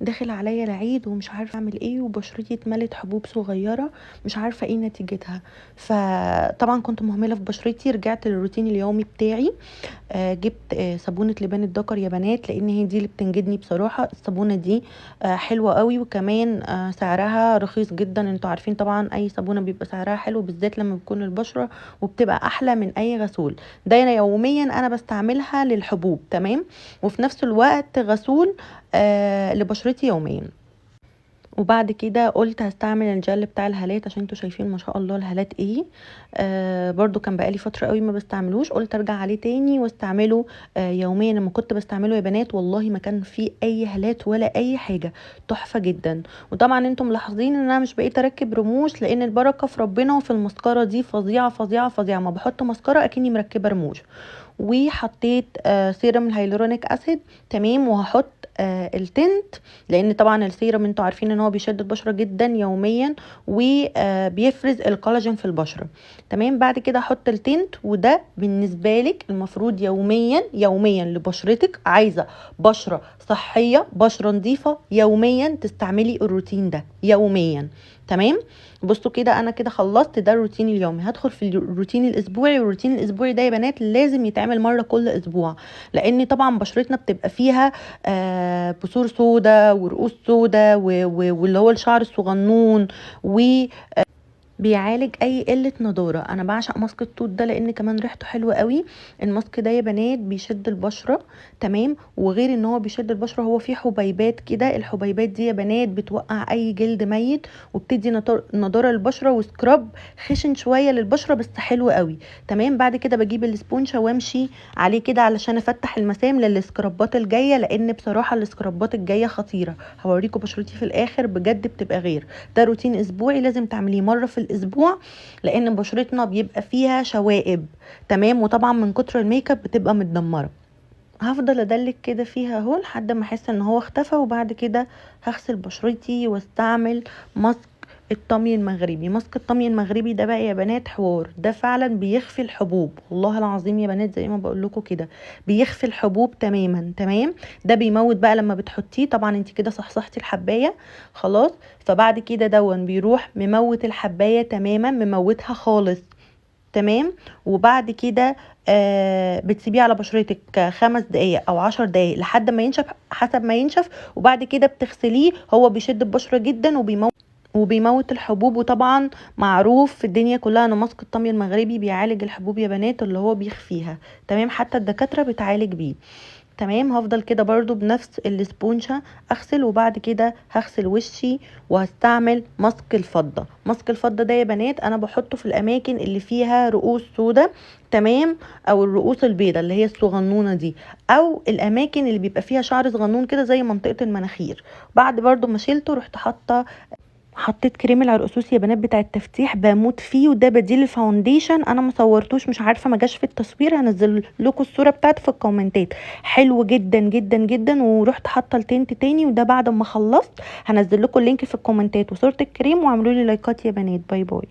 داخل عليا العيد ومش عارفه اعمل ايه، وبشرتي اتملت حبوب صغيره مش عارفه ايه نتيجتها. فطبعا كنت مهمله في بشرتي، رجعت للروتين اليومي بتاعي. جبت صابونه لبان الذكر يا بنات، لان هي دي اللي بتنجدني بصراحه. الصابونه دي حلوه قوي، وكمان سعرها رخيص جدا. انتوا عارفين طبعا اي صابونه بيبقى سعرها حلو، بالذات لما بتكون البشره، وبتبقى احلى من اي غسول. ده يوميا انا بستعملها للحبوب، تمام، وفي نفس الوقت غسول لبشرتي يوميا. وبعد كده قلت هستعمل الجل بتاع الهالات، عشان انتوا شايفين ما شاء الله الهالات ايه. برضو كان بقالي فتره قوي ما بستعملوش، قلت ارجع عليه تاني واستعمله يوميا. لما كنت بستعمله يا بنات والله ما كان فيه اي هالات ولا اي حاجه، تحفه جدا. وطبعا انتم ملاحظين ان انا مش بقيت اركب رموش، لان البركه في ربنا، وفي المسكره دي فظيعه فظيعه فظيعه. ما بحط مسكره اكني مركبه رموش. وحطيت سيرم الهيلورونيك اسيد، تمام، وهحط التنت، لان طبعا السيرم انتوا عارفين ان هو بيشد البشره جدا يوميا، وبيفرز الكولاجين في البشره، تمام. بعد كده احط التنت، وده بالنسبه لك المفروض يوميا يوميا لبشرتك. عايزه بشره صحيه، بشره نظيفه، يوميا تستعملي الروتين ده يوميا، تمام. بصوا كده انا كده خلصت ده الروتين اليومي. هدخل في الروتين الاسبوعي، والروتين الاسبوعي ده يا بنات لازم يتعمل مره كل اسبوع، لان طبعا بشرتنا بتبقى فيها بثور سودا ورؤوس سودا واللي هو الشعر الصغنون، و بيعالج اي قله نضاره. انا بعشق ماسك التوت ده، لان كمان ريحته حلوه قوي. الماسك ده يا بنات بيشد البشره، تمام، وغير ان هو بيشد البشره هو فيه حبيبات كده. الحبيبات دي يا بنات بتوقع اي جلد ميت، وبتدي نضاره للبشره، وسكراب خشن شويه للبشره بس حلو قوي، تمام. بعد كده بجيب الاسبونشه وامشي عليه كده علشان افتح المسام للسكرابات الجايه، لان بصراحه السكرابات الجايه خطيره. هوريكم بشرتي في الاخر بجد بتبقى غير. ده روتين اسبوعي لازم تعمليه مره في الاسبوع، لان بشرتنا بيبقى فيها شوائب، تمام، وطبعا من كتر الميك اب بتبقى متدمره. هفضل ادلك كده فيها اهو لحد ما احس ان هو اختفى. وبعد كده هغسل بشرتي واستعمل ماسك الطمي المغربي. ماسك الطمي المغربي ده بقى يا بنات حوار، ده فعلا بيخفي الحبوب، والله العظيم يا بنات زي ما بقول لكم كده بيخفي الحبوب تماما، تمام. ده بيموت بقى لما بتحطيه، طبعا انت كده صحصحتي الحبايه خلاص. فبعد كده دون بيروح مموت الحبايه تماما، مموتها خالص، تمام. وبعد كده بتسيبيه على بشرتك 5 دقايق او 10 دقايق لحد ما ينشف، حسب ما ينشف. وبعد كده بتغسليه، هو بيشد البشرة جدا وبيموت الحبوب. وطبعا معروف في الدنيا كلها ان ماسك الطمي المغربي بيعالج الحبوب يا بنات، اللي هو بيخفيها، تمام، حتى الدكاترة بتعالج بيه، تمام. هفضل كده برضو بنفس الاسبونشة اغسل. وبعد كده هغسل وشي، وهستعمل ماسك الفضة. ماسك الفضة ده يا بنات انا بحطه في الاماكن اللي فيها رؤوس سودة، تمام، او الرؤوس البيضة اللي هي الصغنونة دي، او الاماكن اللي بيبقى فيها شعر صغنون كده زي منطقة المناخير. بعد برضو ما شيلته رحت حطيت كريم العرقسوس يا بنات بتاع التفتيح، بموت فيه، وده بديل الفاونديشن. انا ما صورتوش، مش عارفه ما جاش في التصوير، هنزل لكم الصوره بتاعته في الكومنتات. حلو جدا جدا جدا. ورحت حاطه التنت تاني، وده بعد ما خلصت هنزل لكم اللينك في الكومنتات وصوره الكريم. واعملوا لي لايكات يا بنات. باي باي.